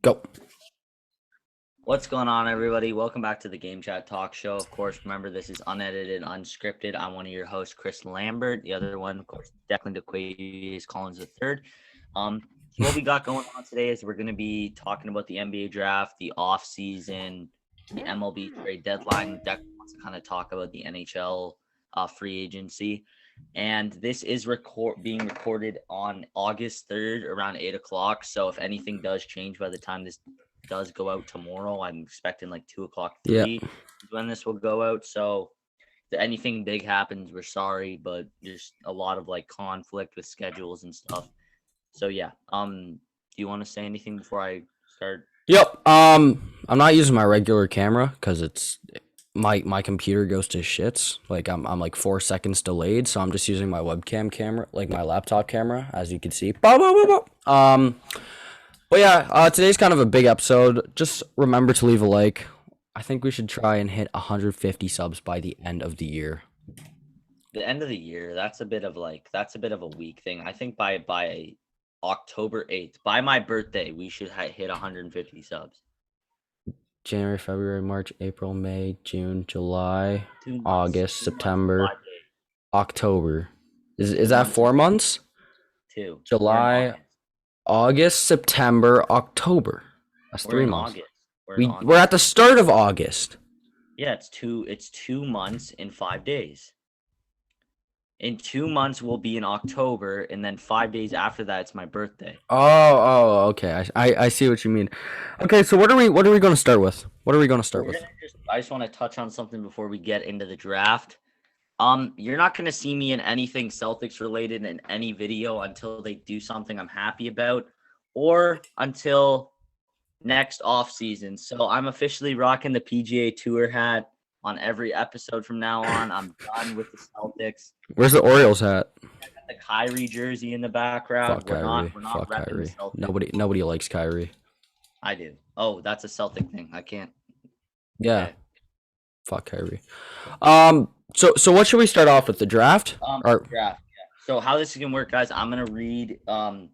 Go. What's going on, everybody? Welcome back to the Game Chat Talk Show. Of course, remember this is unedited, unscripted. I'm one of your hosts, Chris Lambert. The other one, of course, Declan DeQuavius Collins III. So what we got going on today is we're going to be talking about the NBA draft, the off season, the MLB trade deadline. Declan wants to kind of talk about the NHL free agency. And this is being recorded on August 3rd around 8 o'clock. So if anything does change by the time this does go out tomorrow, I'm expecting like 2 o'clock, 3 is when this will go out. So if anything big happens, we're sorry, but there's a lot of like conflict with schedules and stuff. So yeah, do you want to say anything before I start? Yep. I'm not using my regular camera because it's my computer goes to shits. Like I'm like 4 seconds delayed, so I'm just using my webcam camera, like my laptop camera, as you can see. But yeah, today's kind of a big episode. Just remember to leave a like. I think we should try and hit 150 subs by the end of the year. The end of the year, that's a bit of a weak thing. I think by October 8th, by my birthday, we should hit 150 subs. January, February, March, April, May, June, July, August, September, October. Is that 4 months? 2. July, August, September, October. That's 3 months. We're at the start of August. Yeah, it's 2 months in 5 days. In 2 months we'll be in October, and then 5 days after that it's my birthday. Oh, okay. I see what you mean. Okay, so what are we going to start with? I just want to touch on something before we get into the draft. You're not going to see me in anything Celtics related in any video until they do something I'm happy about, or until next off season. So I'm officially rocking the PGA Tour hat on every episode from now on. I'm done with the Celtics. Where's the Orioles hat? I got the Kyrie jersey in the background. Fuck Kyrie. Fuck Kyrie. Nobody likes Kyrie. I do. Oh, that's a Celtic thing. I can't. Yeah. Okay. Fuck Kyrie. So what should we start off with? The draft? Draft. Yeah. So how this is gonna work, guys? I'm gonna read. I'll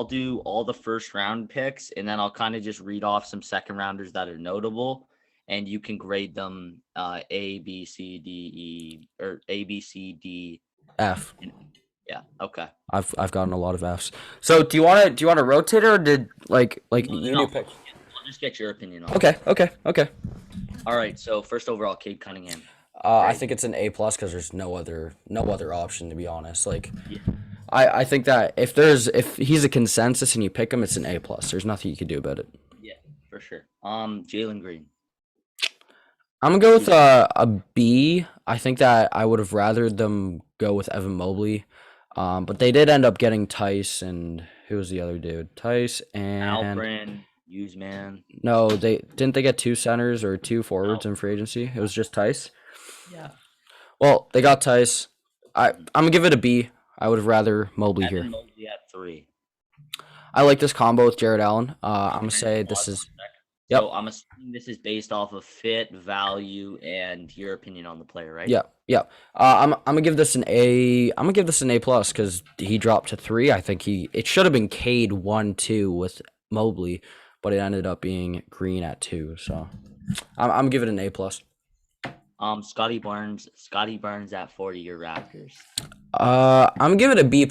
do all the first round picks, and then I'll kind of just read off some second rounders that are notable, and you can grade them A, B, C, D, E, or A, B, C, D, F. Yeah. Okay. I've gotten a lot of Fs. So do you want to rotate it, or did like you pick? I'll just get your opinion on it. Okay. All right. So first overall, Cade Cunningham. I think it's an A+ because there's no other option, to be honest. Like. Yeah. I think that if he's a consensus and you pick him, it's an A+. There's nothing you can do about it. Yeah, for sure. Jalen Green. I'm gonna go with a B. I think that I would have rather them go with Evan Mobley, but they did end up getting Tice, and who was the other dude? Tice and Alperen, Usman. No, they get 2 centers or 2 forwards in free agency. It was just Tice. Yeah. Well, they got Tice. I'm gonna give it a B. I would have rather Mobley here. Mobley at 3. I like this combo with Jared Allen. I'm gonna say this is. Yep. So I'm assuming this is based off of fit, value, and your opinion on the player, right? Yeah. I'm gonna give this an A. I'm gonna give this an A+ because he dropped to 3. I think it should have been Cade 1-2 with Mobley, but it ended up being Green at 2. So I'm giving it an A+. Scotty Barnes at 40, your Raptors. I'm giving it a B+.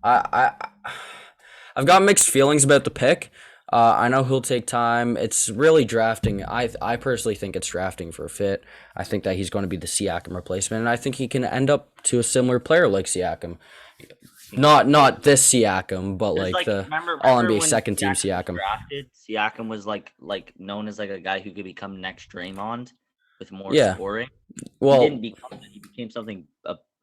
I've got mixed feelings about the pick. I know he'll take time. It's really drafting. I personally think it's drafting for a fit. I think that he's going to be the Siakam replacement, and I think he can end up to a similar player like Siakam. Not this Siakam, but like the All-NBA second team Siakam. Siakam was like known as like a guy who could become next Draymond with more scoring. Well, he didn't become that. He became something.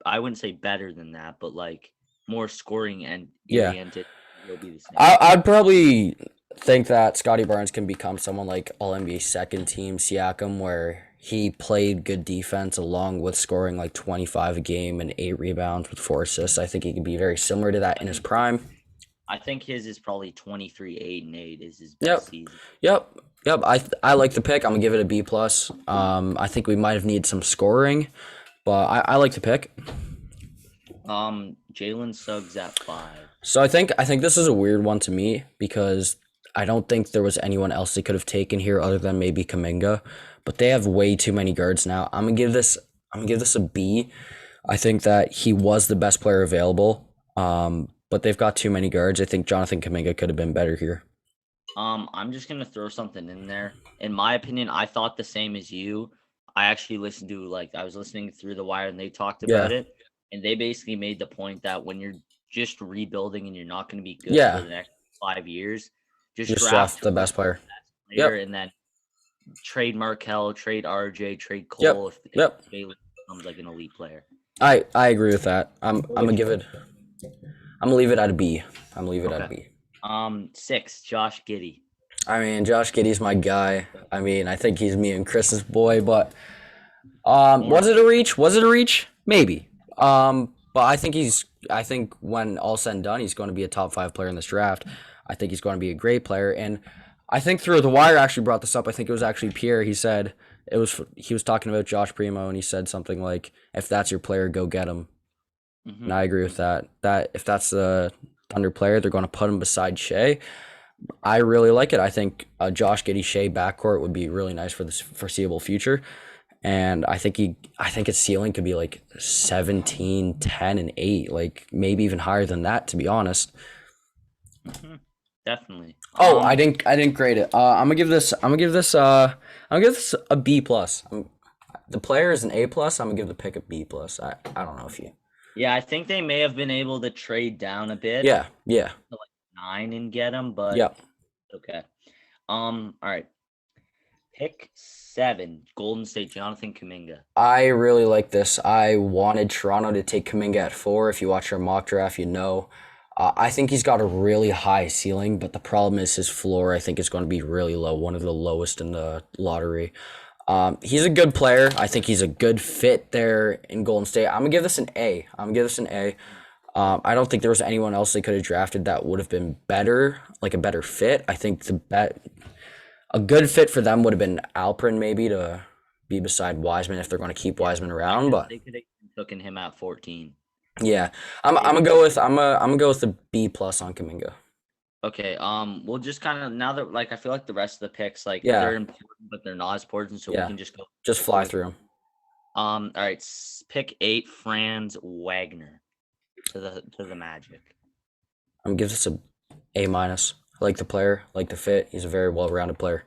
I wouldn't say better than that, but like more scoring and oriented. He'll be the same. I'd probably think that Scotty Barnes can become someone like All-NBA second team Siakam, where he played good defense along with scoring like 25 a game and 8 rebounds with 4 assists. I think he could be very similar to that in his prime. I think his is probably 23, 8, and 8 is his best season. Yep. I like the pick. I'm gonna give it a B+. I think we might have needed some scoring, but I like the pick. Jalen Suggs at 5. So I think this is a weird one to me because I don't think there was anyone else they could have taken here other than maybe Kaminga, but they have way too many guards now. I'm gonna give this a B. I think that he was the best player available. But they've got too many guards. I think Jonathan Kaminga could have been better here. I'm just gonna throw something in there. In my opinion, I thought the same as you. I actually listened to I was listening through the wire and they talked about Yeah. it, and they basically made the point that when you're just rebuilding and you're not going to be good for Yeah. the next 5 years, just Just draft draft the whoever's best player. the best player, Yep. and then trade Markel, trade RJ, trade Cole Yep. if Yep. Bailey becomes like an elite player. I agree with that. What I'm would gonna you? give it. I'm gonna leave it at a B. I'm gonna leave it at a Okay. B. 6, Josh Giddey. I mean, Josh Giddey's my guy. I mean, I think he's me and Chris's boy, but was it a reach? Was it a reach? Maybe. But I think he's. I think when all said and done, he's going to be a top 5 player in this draft. I think he's going to be a great player, and I think through the wire actually brought this up. I think it was actually Pierre. He said he was talking about Josh Primo, and he said something like, "If that's your player, go get him." Mm-hmm. And I agree with that. That if that's the Thunder player, they're going to put him beside Shea. I really like it. I think Josh Giddey Shea backcourt would be really nice for the foreseeable future. And I think his ceiling could be like 17, 10, and 8, like maybe even higher than that, to be honest. Mm-hmm. Definitely. Oh, I didn't grade it. I'm gonna give this a B plus. The player is an A plus. I'm gonna give the pick a B plus. I don't know if you. Yeah, I think they may have been able to trade down a bit Yeah, yeah, to like 9 and get him, but yep. okay. All right. Pick 7, Golden State, Jonathan Kuminga. I really like this. I wanted Toronto to take Kaminga at 4. If you watch our mock draft, you know. I think he's got a really high ceiling, but the problem is his floor, I think, is going to be really low, one of the lowest in the lottery. He's a good player. I think he's a good fit there in Golden State. I'm going to give this an A. I'm going to give this an A. I don't think there was anyone else they could have drafted that would have been better, like a better fit. I think a good fit for them would have been Alprin maybe to be beside Wiseman if they're going to keep Wiseman around. But They could have taken him at 14. yeah, I'm gonna go with the B plus on Kaminga. Okay, we'll just kind of now that I feel like the rest of the picks Yeah, they're important, but they're not as important, so we yeah, can just go. just fly through them. All right, pick 8, Franz Wagner to the Magic. I'm gonna give this a A minus. I like the player, I like the fit. He's a very well rounded player.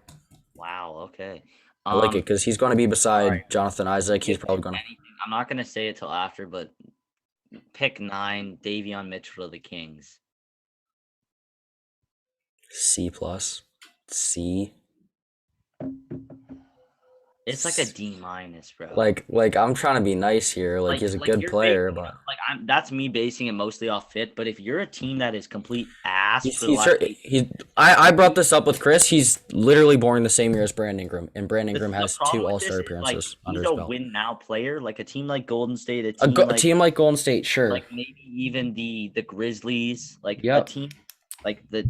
Wow. Okay. I like it because he's going to be All right. beside Jonathan Isaac. He's If probably going to. anything, I'm not gonna say it till after, but pick 9, Davion Mitchell of the Kings. C plus. C. It's like a D minus, bro. Like I'm trying to be nice here. Like he's a good you're player, basing it, but that's me basing it mostly off fit. But if you're a team that is complete ass he's for the he's, last he's I brought this up with Chris. He's literally born the same year as Brandon Ingram, and Brandon Ingram the has problem 2 with All this Star is appearances under he's his a belt. win now player, like a team like Golden State, a A, team a team like Golden State, sure. maybe even the Grizzlies, like a Yep. team like the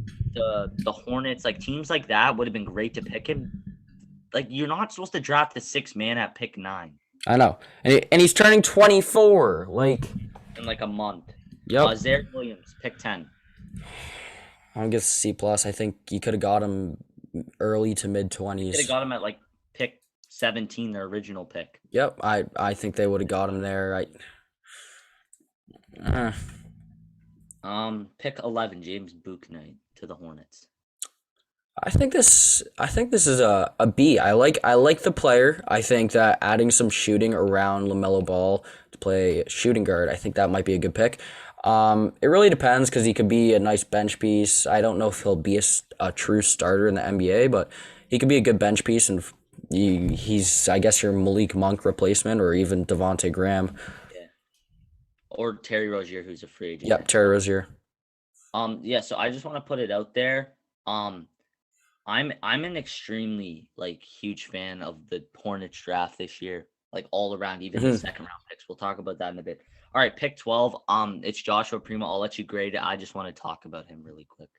Hornets, like teams like that would have been great to pick him. Like you're not supposed to draft the 6 man at pick 9 I know, and he's turning 24. Like, in like a month. yep. Zarek Williams, pick 10. I'm gonna C plus. I think you could have got him early to mid Could have 20s. got him at like pick 17, their original pick. Yep. I think they would have got him there. Uh, Pick 11, James Bouknight to the Hornets. I think this is a B. I like the player. I think that adding some shooting around LaMelo Ball to play shooting guard, I think that might be a good pick. It really depends because he could be a nice bench piece. I don't know if he'll be a true starter in the NBA, but he could be a good bench piece, and he's I guess your Malik Monk replacement or even Devonte Graham. Yeah. Or Terry Rozier, who's a free agent. Yep, Terry Rozier. Yeah, so I just want to put it out there. I'm an extremely huge fan of the Hornets draft this year, like all around, even the second round picks. We'll talk about that in a bit. All right, pick 12. It's Joshua Primo. I'll let you grade it. I just want to talk about him really quick.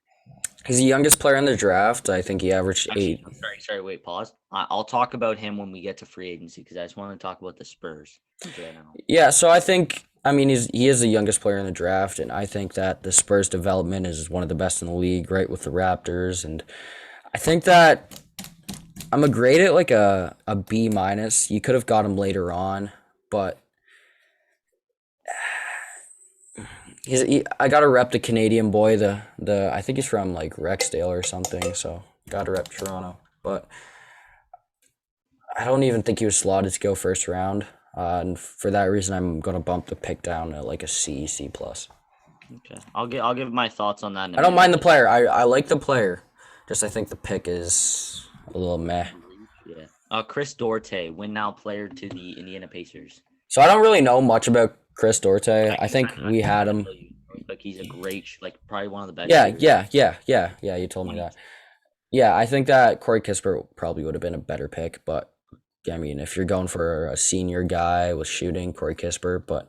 He's the youngest player in the draft. I think he averaged Actually, eight. sorry. Wait, pause. I'll talk about him when we get to free agency because I just want to talk about the Spurs right now. Yeah, so I mean he is the youngest player in the draft, and I think that the Spurs development is one of the best in the league, right with the Raptors, and I think that I'm gonna grade it like a B minus. You could have got him later on, but I gotta rep the Canadian boy. The I think he's from like Rexdale or something, so gotta rep Toronto. But I don't even think he was slotted to go first round. And for that reason, I'm gonna bump the pick down to like a C plus. Okay, I'll give my thoughts on that in a I don't mind minute. the player. I like the player. Just I think the pick is a little meh. Yeah. Chris Duarte, win now player to the Indiana Pacers. So I don't really know much about Chris Duarte. I I can think kind of we had him. tell you, like he's a great, like probably one of the best Yeah, shooters. yeah. You told me 20. that. Yeah, I think that Corey Kispert probably would have been a better pick, but I mean, if you're going for a senior guy with shooting, Corey Kispert, but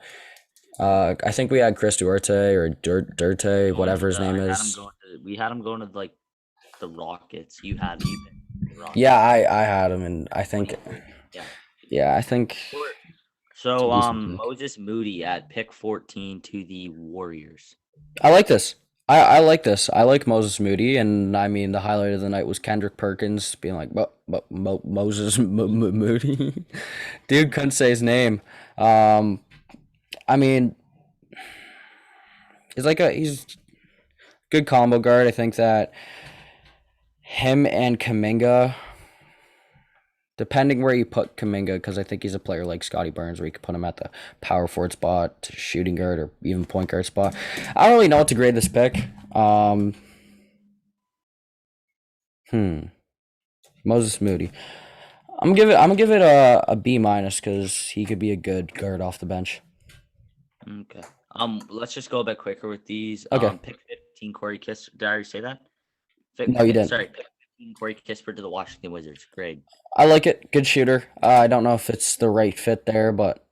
I think we had Chris Duarte or Durte, Going to whatever his the, I name had him is. going to, we had him going to like the Rockets. You picked the Yeah, Rockets. I had him, and I think 20. Yeah. I think it's a So decent pick. Moses Moody at pick 14 to the Warriors. I like this. I like this. I like Moses Moody, and I mean the highlight of the night was Kendrick Perkins being like, Moses Moody." Dude couldn't say his name. I mean, he's good combo guard. I think that him and Kaminga, depending where you put Kaminga, because I think he's a player like Scotty Burns, where you could put him at the power forward spot, shooting guard, or even point guard spot. I don't really know what to grade this pick. Um, Moses Moody. I'm gonna give it a B minus because he could be a good guard off the bench. Okay. Let's just go a bit quicker with these. Okay. Pick 15 Corey Kiss. Did I already say that? No, you didn't. Sorry, pick 15 Corey Kispert to the Washington Wizards. Great. I like it. Good shooter. I don't know if it's the right fit there, but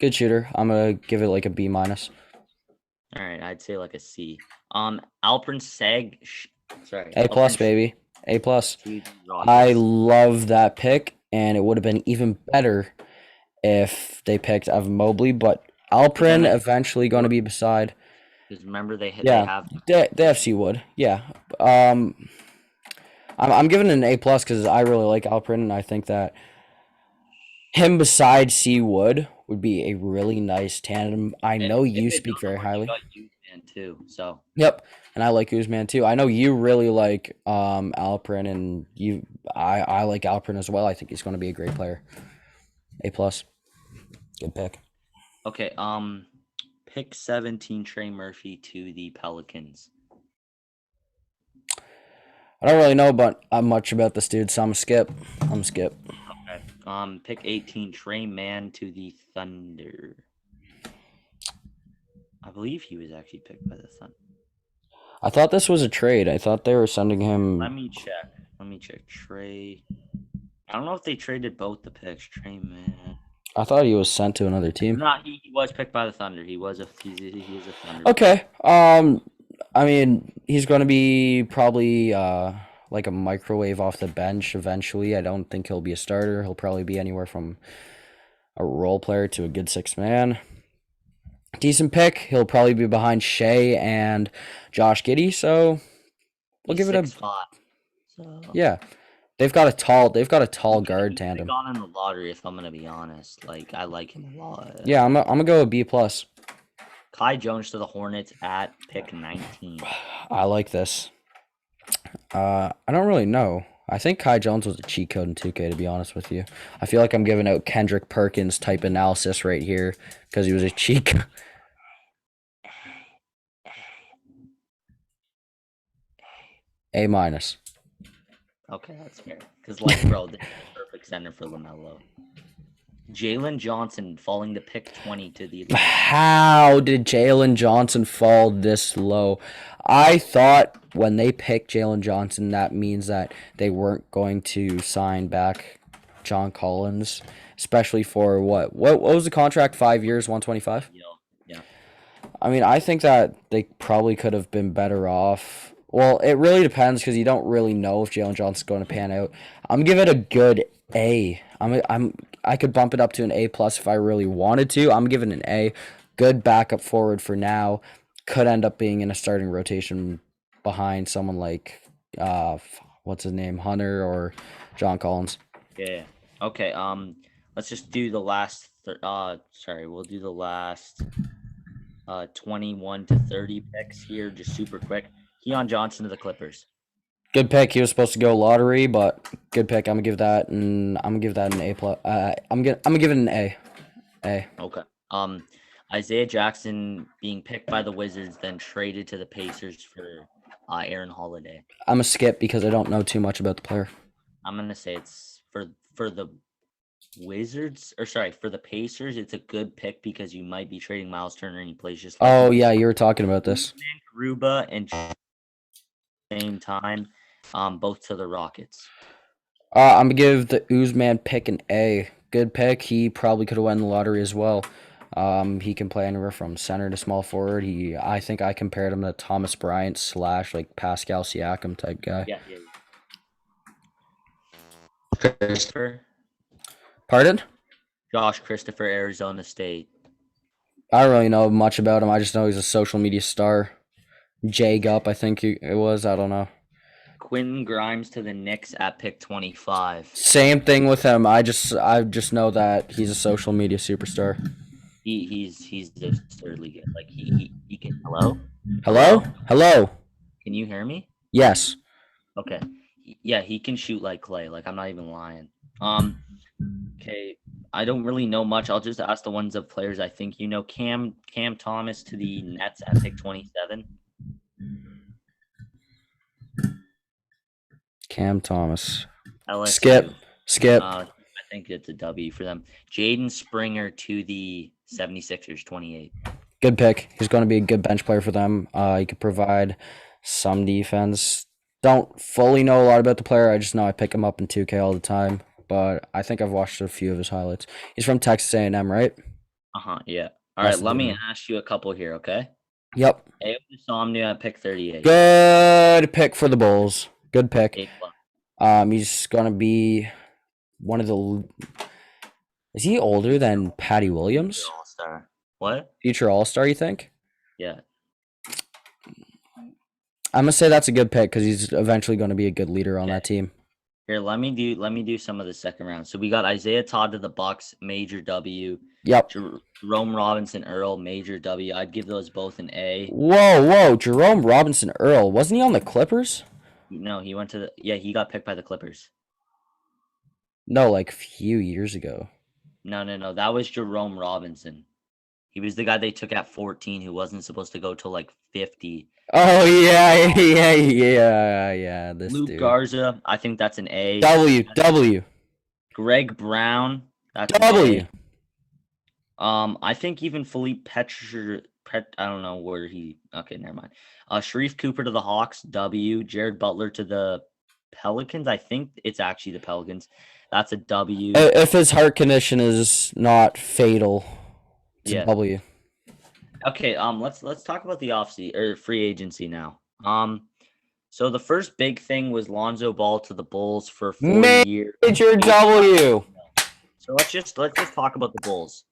good shooter. I'm gonna give it like a B minus. All right, I'd say like a C. Alperen Seg. Sorry, A plus, Alperen baby. A plus. to the I Rockets. love that pick, and it would have been even better if they picked Evan Mobley, but But then Alprin they, eventually going to be beside. because remember they Yeah, have. the FC would. Yeah. Um, I'm giving it an A plus because I really like Alprin, and I think that him beside C Wood would be a really nice tandem. I know If you it speak doesn't very work, you highly. got used man too. So Yep, and I like Guzman too. I know you really like Alprin, and I like Alprin as well. I think he's going to be a great player. A plus, good pick. okay. Pick 17 Trey Murphy to the Pelicans. I don't really know about much about this dude, so I'm a skip. I'm a skip. Okay. Pick 18 Trey Mann to the Thunder. I believe he was actually picked by the Thunder. I thought this was a trade. I thought they were sending him. Let me check. Trey. I don't know if they traded both the picks. Trey Mann. I thought he was sent to another team. No, he was picked by the Thunder. He is a Thunder player. Okay. I mean, he's going to be probably like a microwave off the bench eventually. I don't think he'll be a starter. He'll probably be anywhere from a role player to a good six man. Decent pick. He'll probably be behind Shea and Josh Giddey, so we'll He's give it a 6'5". So yeah. They've got a tall he could guard have tandem. gone in the lottery if I'm gonna be honest. Like I like him a lot. Yeah, I'm gonna go with B plus. Kai Jones to the Hornets at pick 19. I like this. I don't really know. I think Kai Jones was a cheat code in 2K, to be honest with you. I feel like I'm giving out Kendrick Perkins type analysis right here because he was a cheat code. A minus. Okay, that's fair. Because like, bro, this is the perfect center for LaMelo. Jalen Johnson falling to pick 20 to the. How did Jalen Johnson fall this low? I thought when they picked Jalen Johnson, that means that they weren't going to sign back John Collins, especially for what was the contract? 5 years, 125. Yeah, yeah. I mean, I think that they probably could have been better off Well, it really depends because you don't really know if Jalen Johnson's going to pan out. I'm giving it a good A. I could bump it up to an A plus if I really wanted to. I'm giving it an A. Good backup forward for now. Could end up being in a starting rotation behind someone like what's his name, Hunter or John Collins. Yeah. Okay. Let's just do the last. Sorry, we'll do the last 21 to 30 picks here, just super quick. Keon Johnson to the Clippers. Good pick. He was supposed to go lottery, but good pick. I'm gonna give that an A plus. I'm gonna give it an A. A. Okay. Um, Isaiah Jackson being picked by the Wizards, then traded to the Pacers for Aaron Holiday. I'm a skip because I don't know too much about the player. I'm gonna say it's for the Wizards, or sorry, for the Pacers. It's a good pick because you might be trading Miles Turner and he plays just like Oh yeah, you were talking about this. Garuba and same time, both to the Rockets. I'm gonna give the Uzman pick an A. Good pick. He probably could have won the lottery as well. He can play anywhere from center to small forward. I think I compared him to Thomas Bryant slash like Pascal Siakam type guy. Yeah, yeah. Christopher, Pardon? Josh Christopher, Arizona State. I don't really know much about him. I just know he's a social media star. Jay Gup, I think it was. I don't know. Quentin Grimes to the Knicks at pick 25. Same thing with him. I just know that he's a social media superstar. He's absurdly good. Like he can. Hello, Hello? Hello? can you hear me? Yes. Okay. Yeah, he can shoot like clay. Like I'm not even lying. Okay. I don't really know much. I'll just ask the ones of players I think you know. Cam Thomas to the Nets at pick 27. Cam Thomas. LSU. Skip. Skip. I think it's a W for them. Jaden Springer to the 76ers 28. Good pick. He's going to be a good bench player for them. He could provide some defense. Don't fully know a lot about the player. I just know I pick him up in 2K all the time. But I think I've watched a few of his highlights. He's from Texas A&M, right? Yeah. All right, That's the let me dude. ask you a couple here, okay? Yep. Ayo Insomnia at pick 38. Good pick for the Bulls. Good pick. A plus. He's gonna be one of the. Is he older than Patty Williams? All-star. What? Future All Star, you think? Yeah. I'm gonna say that's a good pick because he's eventually gonna be a good leader on Okay. that team. Here, let me do some of the second round. So we got Isaiah Todd to the Bucks, major W. Yep. Jerome Robinson Earl, major W. I'd give those both an A. Whoa. Jerome Robinson Earl, wasn't he on the Clippers? No, he went to he got picked by the Clippers. No, like a few years ago. No. That was Jerome Robinson. He was the guy they took at 14 who wasn't supposed to go till like 50. Oh yeah. This Luke dude. Garza, I think that's an A. W. Greg Brown, that's an W. A. I think even Philippe I don't know where he. Okay, never mind. Sharif Cooper to the Hawks, W. Jared Butler to the Pelicans. I think it's actually the Pelicans. That's a W. If his heart condition is not fatal, it's a Yeah. W. Okay. Let's talk about the offseason or free agency now. So the first big thing was Lonzo Ball to the Bulls for 4 years. Major W. So let's just talk about the Bulls.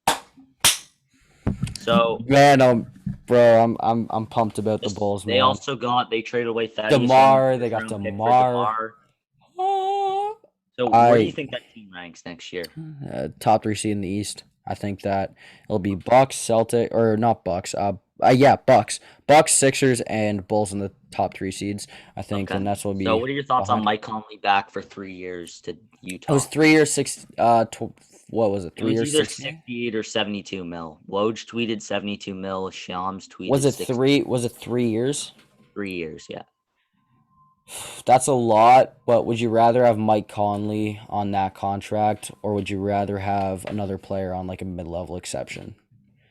So Man, bro, I'm pumped about the Bulls, man. they traded away Thaddeus DeMar, Young, they got first-round pick for DeMar. So where do you think that team ranks next year? Top 3 seed in the East. I think that it'll be Bucks, Celtic, or not Bucks. Yeah, Bucks, Sixers, and Bulls in the top 3 seeds. I think, Okay. and that's what will be. So what are your thoughts on behind- Mike Conley back for 3 years to Utah? It was 3 years, what was it? It 3 was years, either 60? 68 or 72 mil. Woj tweeted 72 mil. Shams tweeted Was it 60. 3? Was it 3 years? 3 years, yeah. That's a lot, but would you rather have Mike Conley on that contract, or would you rather have another player on like a mid-level exception?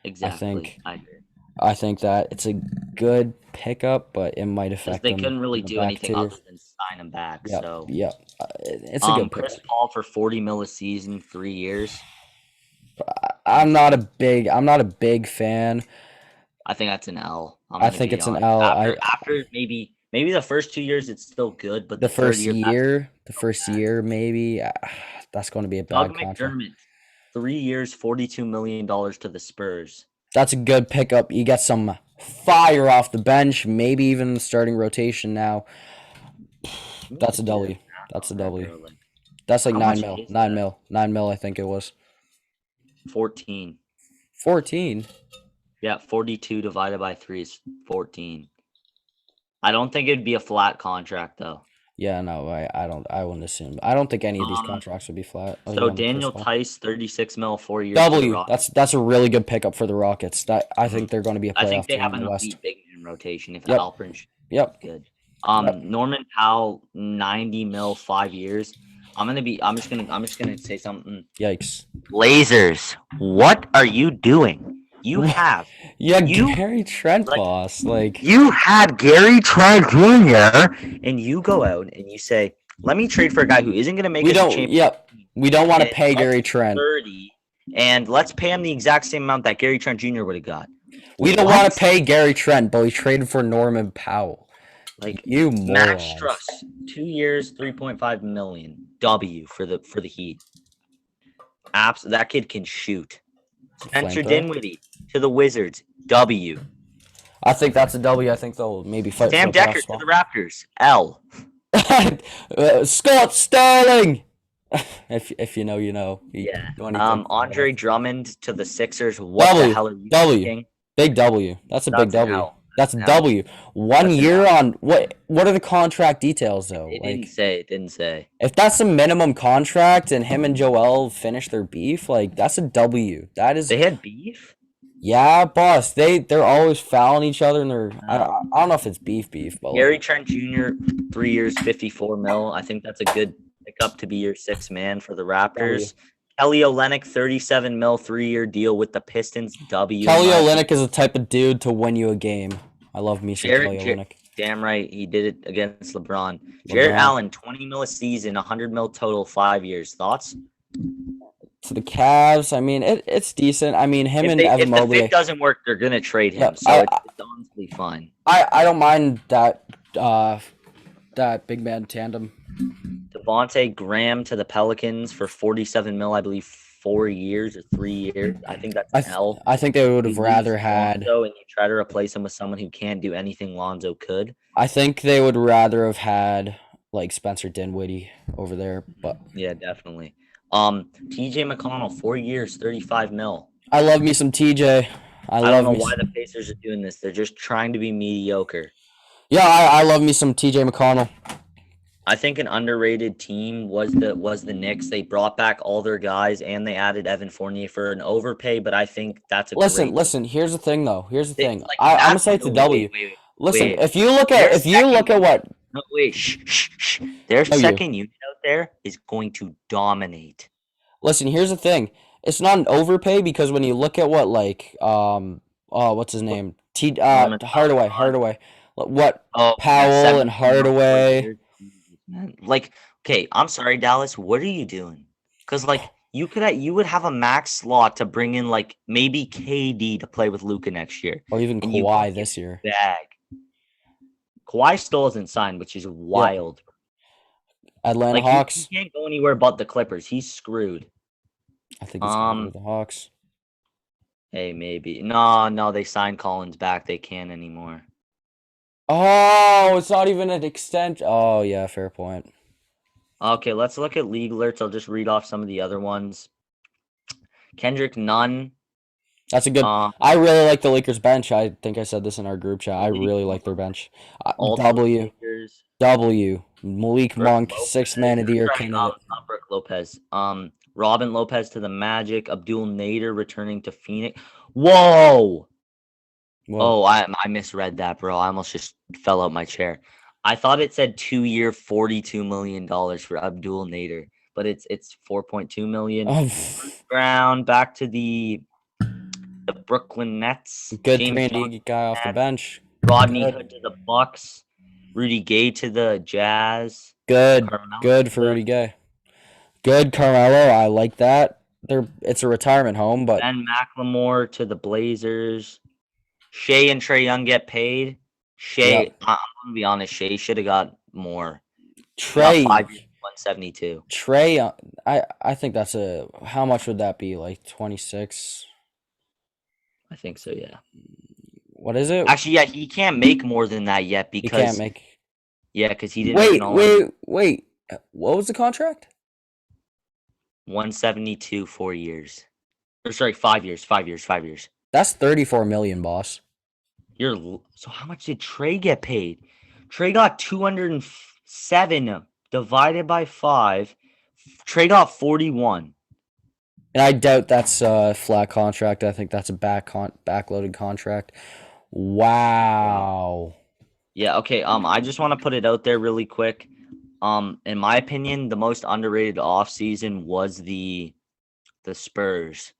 Exactly. I agree. I think that it's a good pickup, but it might affect They them couldn't really in the do back anything two. other than sign him back. Yep, So yep. It's a good Chris pickup. Paul for 40 mil a season, 3 years. I'm not a big fan. I think that's an L. I think it's an L. After maybe Maybe the first 2 years it's still good, but The the third first year that's year, the so first bad. year maybe. That's going to be a Doug bad contract. McDermott, 3 years, $42 million to the Spurs. That's a good pickup. You get some fire off the bench, maybe even the starting rotation now. Let me That's a just do the W. math That's a on that, W. bro. Like, That's like how 9 much mil. is 9 that? mil. 9 mil, I think it was. 14. 14. Yeah, 42 divided by 3 is 14. I don't think it'd be a flat contract though. Yeah, no, I wouldn't assume. I don't think any of these Um, contracts would be flat other so than Chris Daniel Paul. Tice, 36 mil, 4 years to the W. Rockets. That's a really good pickup for the Rockets. That I Mhm. think they're going to be a I think playoff they team have in the an West. elite big man rotation if Yep. Alperen is Yep. good. Yep. Norman Powell, 90 mil, 5 years. I'm just gonna say something. Yikes. Blazers, what are you doing? You have Yeah, you Gary Trent like boss. Like you had Gary Trent Jr. and you go out and you say, "Let me trade for a guy who isn't going to make we us a don't. championship Yep. We don't want to and pay let's Gary give him Trent. 30 and let's pay him the exact same amount that Gary Trent Jr. would have got." We don't want to What? pay Gary Trent, but we traded for Norman Powell. Like You Max morons. Struss, 2 years, 3.5 million. W for the Heat. Apps that kid can shoot. Spencer Flamethrower. Dinwiddie to the Wizards. W. I think that's a W. I think they'll maybe fight for Sam a playoff Decker to spot. the Raptors. L. Scott Sterling. If you know, you know. Yeah. Anything from that. Andre Drummond to the Sixers. What the W. hell are you W. thinking? Big W. That's a big That's an W. L. That's That's an L. W. 1 year That's an L. on what are the contract details though? It didn't Like say. It didn't say. if that's a minimum contract and him and Joel finish their beef, like that's a W. That is They had beef. yeah, boss. They're always fouling each other and they're Uh, I don't know if it's beef, but Gary like Trent Jr. 3 years, 54 mil. I think that's a good pickup to be your sixth man for the W. Raptors. Kelly Olynyk, 37 mil, 3 year deal with the Pistons. W in Kelly my opinion. Olynyk is the type of dude to win you a game. I love me some Kelly Olynyk. Damn right, he did it against LeBron. Jarrett LeBron Allen, 20 mil a season, 100 mil total, 5 years. Thoughts? to the Cavs. I mean, it's decent. I mean, him and Evan If the fit Mobley. doesn't work, they're gonna trade Yeah, him. So it's honestly fine. I don't mind that big man tandem. Devontae Graham to the Pelicans for 47 mil, I believe, 4 years or 3 years. I think that's an L. I think they would You have lose rather had. Lonzo and you try to replace him with someone who can't do anything Lonzo could. I think they would rather have had like Spencer Dinwiddie over there, but Yeah, definitely. TJ McConnell, 4 years, 35 mil. I love me some TJ. I don't know why the Pacers are doing this. They're just trying to be mediocre. Yeah, I love me some TJ McConnell. I think an underrated team was the Knicks. They brought back all their guys and they added Evan Fournier for an overpay, but I think that's a great Listen. Here's the thing, though. Here's the thing. like I'm gonna say it's a W. Listen, wait. if you look Their at what no, wait, shh. Their no you second unit out there is going to dominate. listen. Here's the thing. It's not an overpay because when you look at what like what's his name Norman Hardaway, what Oh, yeah, Powell and 17 mil, 4 Hardaway. years. Jesus, man. Like, okay, I'm sorry, Dallas. What are you doing? Because like you would have a max slot to bring in like maybe KD to play with Luca next year, Or even and you Kawhi won't get this year. bag. Kawhi still isn't signed, which is Yeah, wild. Atlanta Like he Hawks. can't go anywhere but the Clippers. He's screwed. I think he's gonna go to Um, the Hawks. hey, maybe no. They signed Collins back. They can't anymore. Oh, it's not even an extent. Oh yeah, fair point. Okay, let's look at league alerts. I'll just read off some of the other ones. Kendrick Nunn. That's a good. Um, I really like the Lakers bench. I think I said this in our group chat. I who did he really come like their from? bench. Also the W Lakers. W Malik Brooke Monk, Lopez. sixth man of the year Sorry, candidate. not Brooke Lopez. Robin Lopez to the Magic. Abdul Nader returning to Phoenix. Whoa! Whoa. Oh, I misread that, bro. I almost just fell out my chair. I thought it said 2 year, $42 million for Abdul Nader, but it's 4.2 million. Oh, Brown back to the Brooklyn Nets. good James 3 and Johnson D guy off the Nets. bench. Rodney Good. Hood to the Bucks. Rudy Gay to the Jazz. Good Carmelo to for the Rudy Gay. Good Carmelo. I like that. It's a retirement home, but Ben McLemore to the Blazers. Shea and Trey Young get paid. Shea, Yep. I'm gonna be honest. Shea should have got more. He got Trey, 5 years, 172. Trey, I think that's a how much would that be? Like 26? I think so. Yeah. What is it? Actually, yeah, he can't make more than that yet He can't because make. he didn't make an all NBA. Wait. What was the contract? 172 4 years. Or sorry, 5 years. 5 years. 5 years. That's 34 million, boss. So how much did Trey get paid? Trey got 207 divided by 5. Trey got 41. And I doubt that's a flat contract. I think that's a backloaded contract. Wow. Wow. Yeah, okay. I just want to put it out there really quick. In my opinion, the most underrated offseason was the Spurs.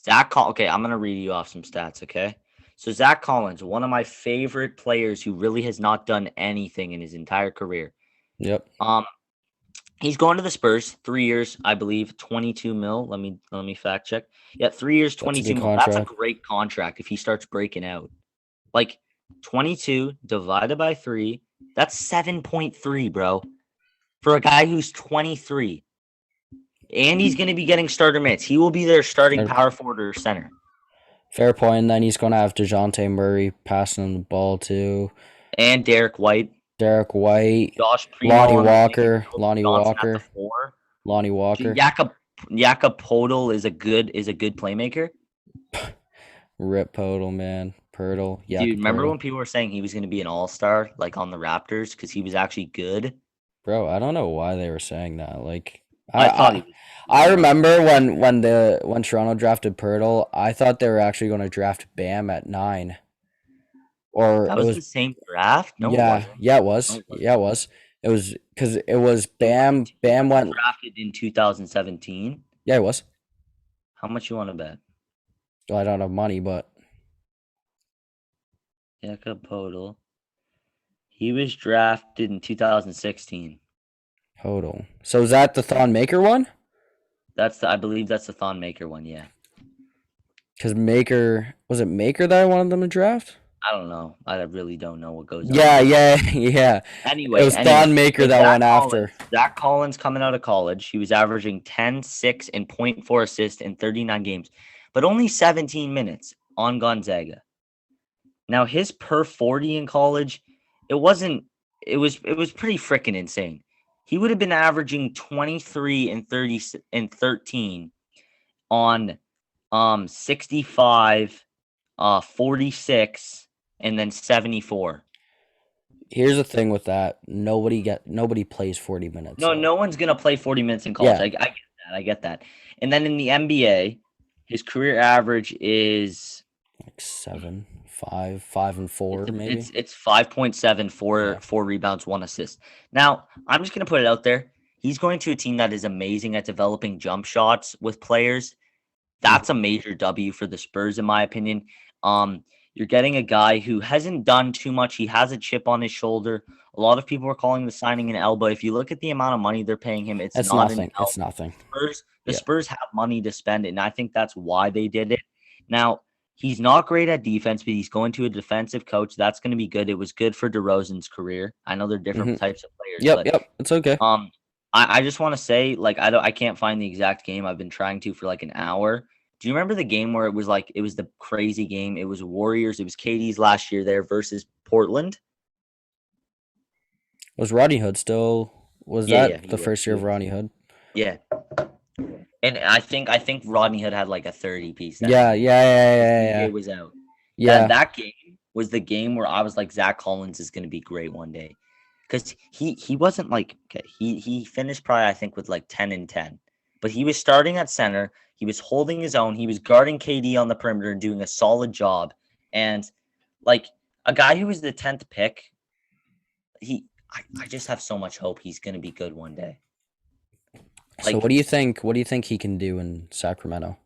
Okay, I'm gonna read you off some stats, okay? So Zach Collins, one of my favorite players who really has not done anything in his entire career. Yep. Um, he's going to the Spurs, 3 years, I believe, 22 mil. Let me fact check. Yeah, 3 years, That's a 22 good mil. That's a contract. great contract if he starts breaking out. Like 22 divided by 3, that's 7.3, bro. For a guy who's 23. And he's going to be getting starter minutes. He will be their starting power forward or center. Fair point. And then he's going to have DeJounte Murray passing him the ball to And Derek White, Derek White, Josh Lonnie Primo on the Walker, wing, Lonnie Johnson at the Walker, 4. Lonnie Dude, Walker. Jakob Podol is a good playmaker. Rip Podol, man. Pirtle. Yeah, Dude, remember Pirtle. when people were saying he was going to be an all-star like on the Raptors because he was actually good? Bro, I don't know why they were saying that. Like, I thought he was. I remember when Toronto drafted Pirtle, I thought they were actually going to draft Bam at 9, or That it was was the same draft? No, it yeah, wasn't. yeah, it No, was, it wasn't. yeah, it was. It was because it was It wasn't. Bam. He Bam wasn't went. drafted in 2017. Yeah, it was. How much you want to bet? Well, I don't have money, but Jakob Podol. He was drafted in 2016. Podol. So is that the Thon Maker one? I believe that's the Thon Maker one. Yeah. Because Maker was it Maker that I wanted them to draft? I don't know. I really don't know what goes on Yeah, there. yeah, yeah. It Anyway, was Thon so Maker that went after. Zach Collins coming out of college, he was averaging 10, 6, and point 4 assists in 39 games, but only 17 minutes on Gonzaga. Now his per 40 in college, it wasn't it was pretty freaking insane. He would have been averaging 23 and 30 and 13 on 65, 46, and then 74. Here's the thing with that: nobody plays 40 minutes. No, So no one's gonna play 40 minutes in college. yeah, I get that. I get that. And then in the NBA, his career average is like 7, 5, 5 and 4, maybe. it's 5.7 Yeah. 4 rebounds, 1 assist. Now, I'm just gonna put it out there. He's going to a team that is amazing at developing jump shots with players. That's a major W for the Spurs, in my opinion. You're getting a guy who hasn't done too much. He has a chip on his shoulder. A lot of people are calling the signing an elbow. If you look at the amount of money they're paying him, it's It's not an nothing. elbow. It's nothing. The Yeah. Spurs have money to spend it, and I think that's why they did it. Now, he's not great at defense, but he's going to a defensive coach. That's going to be good. It was good for DeRozan's career. I know they're different types of players, Yep. but Yep. It's okay. I just want to say, like, I can't find the exact game. I've been trying to for like an hour. Do you remember the game where it was the crazy game? It was Warriors. It was KD's last year there versus Portland. Was Rodney Hood still? Was Yeah, that the first year of Rodney Hood? Yeah. And I think Rodney Hood had like a 30 piece that Yeah. night. Yeah. CJ was out. Yeah. That game was the game where I was like, Zach Collins is going to be great one day, because he wasn't like, okay, he finished probably I think with like 10 and 10, but he was starting at center. He was holding his own. He was guarding KD on the perimeter and doing a solid job. And like a guy who was the 10th pick, I just have so much hope he's going to be good one day. So what do you think? What do you think he can do in Sacramento?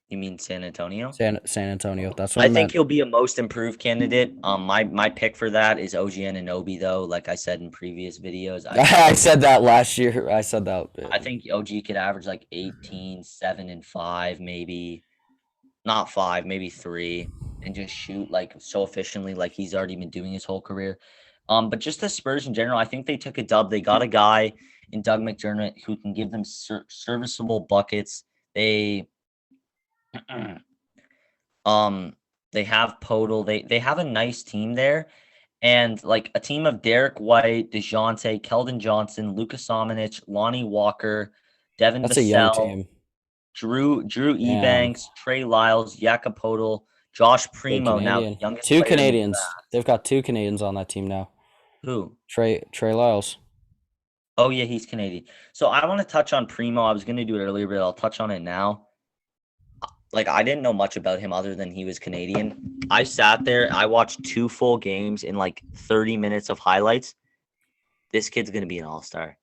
You mean San Antonio? San Antonio. That's what I I think meant. he'll be a most improved candidate. My pick for that is OG Anunoby, though. Like I said in previous videos, I said that last year. I said that. I think OG could average like 18, 7, and 5, maybe not 5, maybe 3. and just shoot like so efficiently, like he's already been doing his whole career. But just the Spurs in general, I think they took a dub. They got a guy in Doug McDermott who can give them serviceable buckets. They um they have Podol. They have a nice team there. And like a team of Derek White, DeJounte, Keldon Johnson, Lucas Dominich, Lonnie Walker, Devin That's a young Vassell, team. Drew Damn. Ebanks, Trey Lyles, Jakob Podol, Josh Good Primo, now the Canadian. youngest Two player in the Canadians. draft. They've got two Canadians on that team now. Who? Trey Lyles. Oh yeah, he's Canadian. So I want to touch on Primo. I was gonna do it earlier, but I'll touch on it now. Like I didn't know much about him other than he was Canadian. I sat there, I watched 2 full games in like 30 minutes of highlights. This kid's gonna be an all-star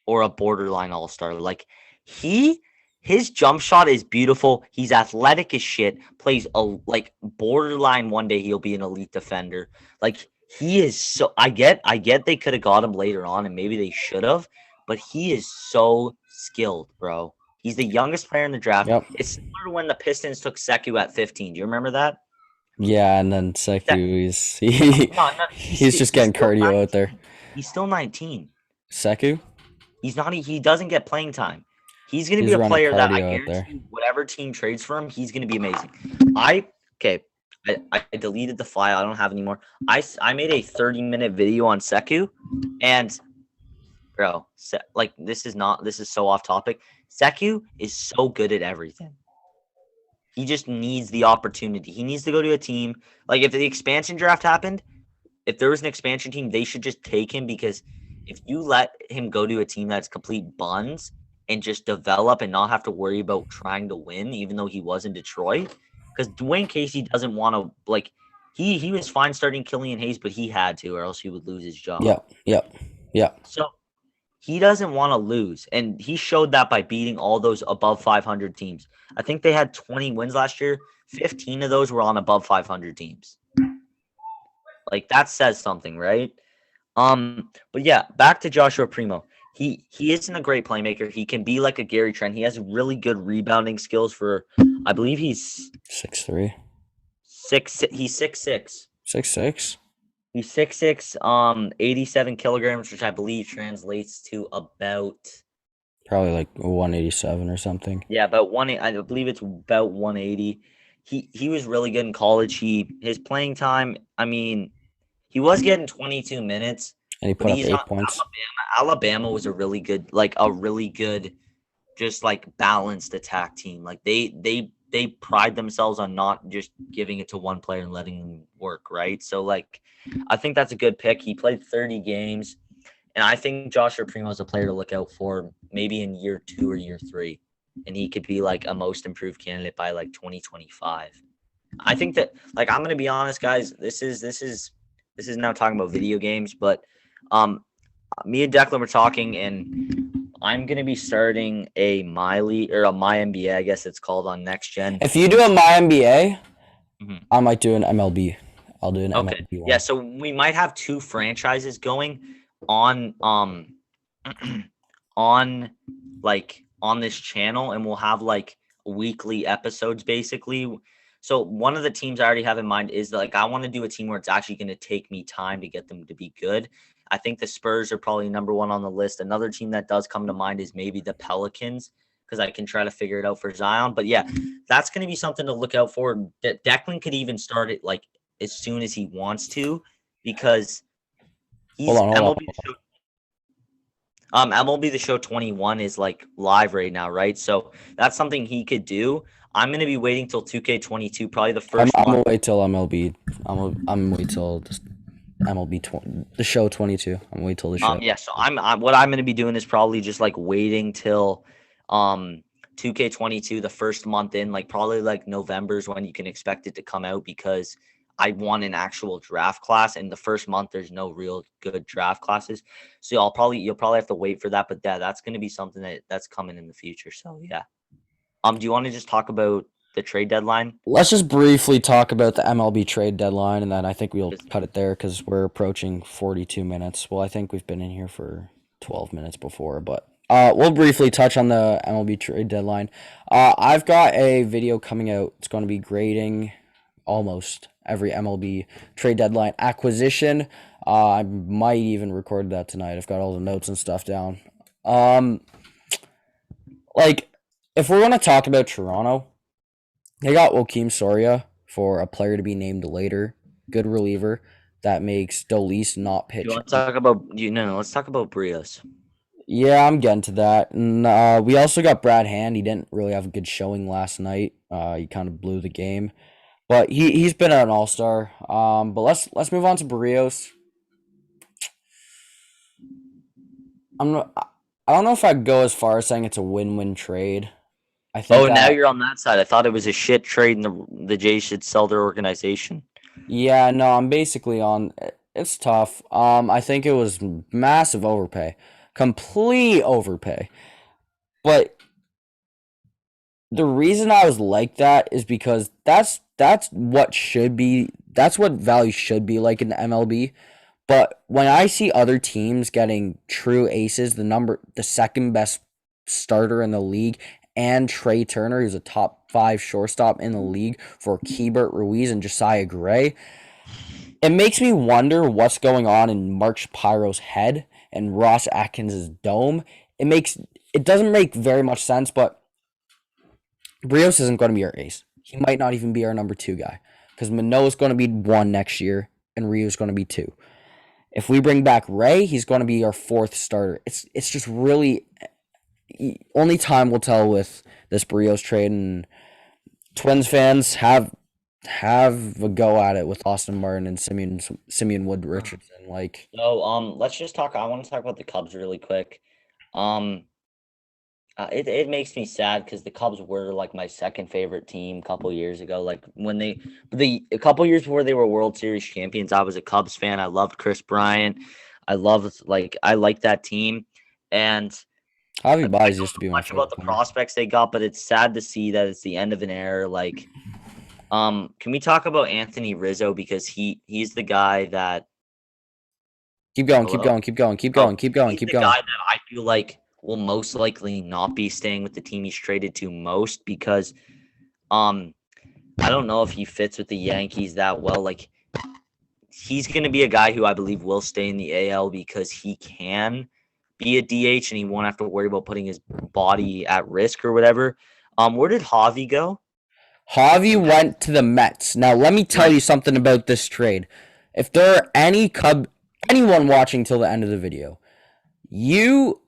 or a borderline all-star. Like he his jump shot is beautiful. He's athletic as shit. Plays a like borderline one day he'll be an elite defender. Like he is so I get they could have got him later on and maybe they should have, but he is so skilled, bro. He's the youngest player in the draft. Yep. It's similar to when the Pistons took Sekou at 15. Do you remember that? Yeah, and then That Seku, no, he's just he's getting still cardio out there. 19. He's still 19. Seku, He's not. He doesn't get playing time. He's going to be he's a running player that I cardio out guarantee there. you, whatever team trades for him, he's going to be amazing. I okay. I deleted the file. I don't have anymore. I made a 30-minute video on Sekou, and bro, like this is so off topic. Sekou is so good at everything. He just needs the opportunity. He needs to go to a team. Like if the expansion draft happened, if there was an expansion team, they should just take him because if you let him go to a team that's complete buns and just develop and not have to worry about trying to win, even though he was in Detroit, because Dwayne Casey doesn't want to like he was fine starting Killian Hayes, but he had to, or else he would lose his job. Yep. So he doesn't want to lose, and he showed that by beating all those above 500 teams. I think they had 20 wins last year. 15 of those were on above 500 teams. Like that says something, right? But yeah, back to Joshua Primo. He isn't a great playmaker. He can be like a Gary Trent. He has really good rebounding skills for I believe he's 6'3", 6'6". 6'6". He's 6'6", 87 kilograms, which I believe translates to about Probably like 187 or something. yeah, about I believe it's about 180. He was really good in college. His playing time, I mean, he was getting 22 minutes, And he but put up he's on 8 points. Alabama. Alabama was a really good, just like balanced attack team. Like they pride themselves on not just giving it to one player and letting them work, right? So like I think that's a good pick. He played 30 games, and I think Joshua Primo is a player to look out for maybe in year 2 or year 3. And he could be like a most improved candidate by like 2025. I think that like I'm gonna be honest, guys. This is now talking about video games, but um, me and Declan were talking, and I'm gonna be starting a My NBA, I guess it's called on next gen. If you do a My NBA, Mhm. I might do an MLB. I'll do an Okay, MLB yeah. one. So we might have 2 franchises going on on on this channel, and we'll have like weekly episodes basically. So one of the teams I already have in mind is like I want to do a team where it's actually going to take me time to get them to be good. I think the Spurs are probably number one on the list. Another team that does come to mind is maybe the Pelicans because I can try to figure it out for Zion. But yeah, that's going to be something to look out for. Declan could even start it like as soon as he wants to because Hold he's on, hold on. MLB the Show. MLB the Show 21 is like live right now, right? So that's something he could do. I'm gonna be waiting till 2K22, probably the first I'm gonna month. wait till MLB. I'm gonna wait till just MLB the show 22. I'm gonna wait till the show. Yeah. So what I'm gonna be doing is probably just like waiting till 2K22 the first month in, like probably like November is when you can expect it to come out because I want an actual draft class, and the first month there's no real good draft classes. So you'll probably have to wait for that. But yeah, that's gonna be something that's coming in the future. So yeah. Do you want to just talk about the trade deadline? Let's just briefly talk about the MLB trade deadline, and then I think we'll 'Cause- cut it there because we're approaching 42 minutes. Well, I think we've been in here for 12 minutes before, but we'll briefly touch on the MLB trade deadline. I've got a video coming out. It's going to be grading almost every MLB trade deadline acquisition. I might even record that tonight. I've got all the notes and stuff down. Um, like if we're gonna talk about Toronto, they got Joakim Soria for a player to be named later. Good reliever that makes Dolis not Do you pitch. want to talk about you? No, no. Let's talk about Brios. Yeah, I'm getting to that. And we also got Brad Hand. He didn't really have a good showing last night. He kind of blew the game, but he's been an all star. But let's move on to Barrios. I'm not, I don't know if I'd go as far as saying it's a win-win trade. I think Oh, now that you're on that side. I thought it was a shit trade, and the Jays should sell their organization. yeah, no, I'm basically on. It's tough. I think it was massive overpay, complete overpay. But the reason I was like that is because that's what should be. That's what value should be like in the MLB. But when I see other teams getting true aces, the second best starter in the league, and Trey Turner, who's a top 5 shortstop in the league for Keibert Ruiz and Josiah Gray, it makes me wonder what's going on in Mark Shapiro's head and Ross Atkins' dome. It doesn't make very much sense, but Brios isn't going to be our ace. He might not even be our number 2 guy because Manoah's going to be 1 next year and Rio's going to be 2. If we bring back Ray, he's going to be our 4th starter. It's just really only time will tell with this Barrios trade, and Twins fans have a go at it with Austin Martin and Simeon Wood Richardson. Like, So, let's just talk. I want to talk about the Cubs really quick. Um, it makes me sad because the Cubs were like my second favorite team a couple years ago. Like when a couple years before they were World Series champions, I was a Cubs fan. I loved Chris Bryant. I liked that team, and I Javi don't Baez used to know be my much about favorite the player. prospects they got, but it's sad to see that it's the end of an era. Like, can we talk about Anthony Rizzo because he's the guy that Keep going, keep hello. going, keep going, keep Oh, going, keep going, he's keep the guy going. that I feel like will most likely not be staying with the team he's traded to most because um I don't know if he fits with the Yankees that well. Like he's going to be a guy who I believe will stay in the AL because he can be a DH and he won't have to worry about putting his body at risk or whatever. Where did Javi go? Javi went to the Mets. Now, let me tell Right. you something about this trade. If there are anyone watching till the end of the video,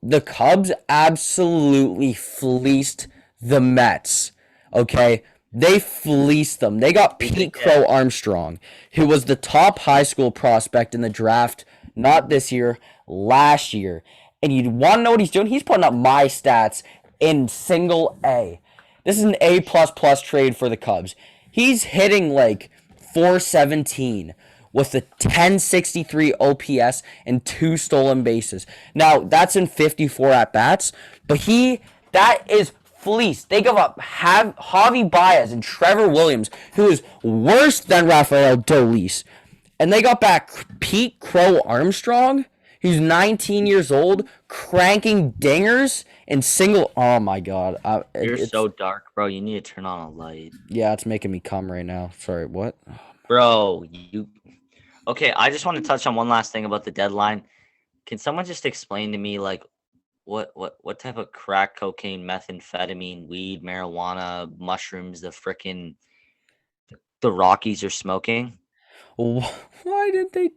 the Cubs absolutely fleeced the Mets. Okay? They fleeced them. They got Who they Pete get? Crow Armstrong, who was the top high school prospect in the draft, not this year, last year. And you want to know what he's doing? He's putting up my stats in single A. This is an A plus plus trade for the Cubs. He's hitting like 417 with a 1063 OPS and 2 stolen bases. Now, that's in 54 at bats, but that is fleeced. They give up Javi Baez and Trevor Williams, who is worse than Rafael Dolis. And they got back Pete Crow Armstrong, who's 19 years old, cranking dingers and single. Oh my god. You're It's so dark, bro. You need to turn on a light. Yeah, it's making me come right now. Sorry, what? Bro, you okay, I just want to touch on one last thing about the deadline. Can someone just explain to me like what type of crack, cocaine, methamphetamine, weed, marijuana, mushrooms the Rockies are smoking? Why did they?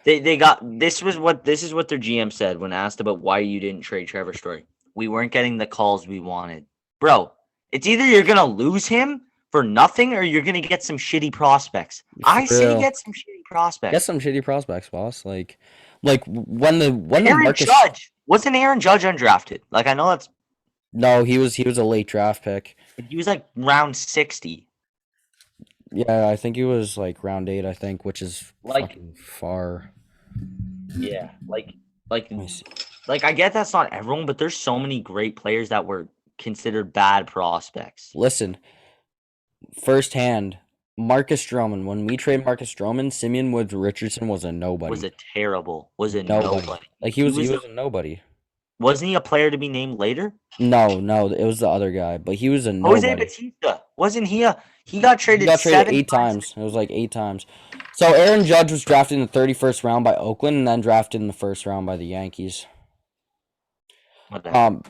They got this is what their GM said when asked about why you didn't trade Trevor Story. We weren't getting the calls we wanted. Bro, it's either you're gonna lose him for nothing or you're gonna get some shitty prospects. For I say real. get some shitty Get prospects. some shitty prospects, boss. Like when the Aaron Marcus. Judge. Wasn't Aaron Judge undrafted? Like I know that's No, he was a late draft pick. he was like round 60. Yeah, I think he was like round 8. I think, which is Like fucking far. yeah, like Let me see. like I get that's not everyone, but there's so many great players that were considered bad prospects. Listen, firsthand, Marcus Stroman. When we trade Marcus Stroman, Simeon Woods Richardson was a Was nobody. a Nobody. nobody. Like He he was was a nobody. wasn't he a player to be named later? No, it was the other guy, but he was a Jose nobody. Batista. Wasn't he got He traded got traded 7 times? 8 times. It was like 8 times. So Aaron Judge was drafted in the 31st round by Oakland and then drafted in the first round by the Yankees. Whatever.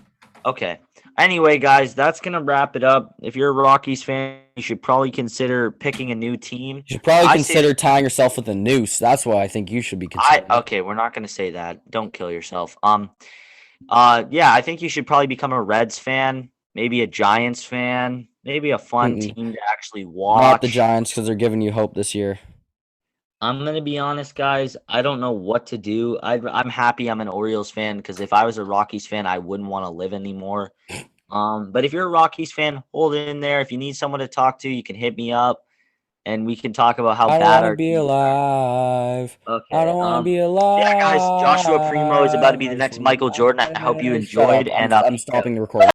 Okay. Anyway, guys, that's gonna wrap it up. If you're a Rockies fan, you should probably consider picking a new team. You should probably I say consider tying yourself with a noose. That's what I think you should be considering. okay, we're not gonna say that. Don't kill yourself. Yeah, I think you should probably become a Reds fan, maybe a Giants fan, maybe a fun Mm-mm. team to actually Not the watch. Giants because they're giving you hope this year. I'm gonna be honest, guys. I don't know what to do. I'm happy I'm an Orioles fan because if I was a Rockies fan, I wouldn't want to live anymore. But if you're a Rockies fan, hold it in there. If you need someone to talk to, you can hit me up and we can talk about how I don't bad want to our be team is. alive. I Okay. don't want to be Yeah, guys, Joshua Primo is about to alive. be the I just next want Michael Jordan. I hope you to shut up. enjoyed and I'm stopping the recording.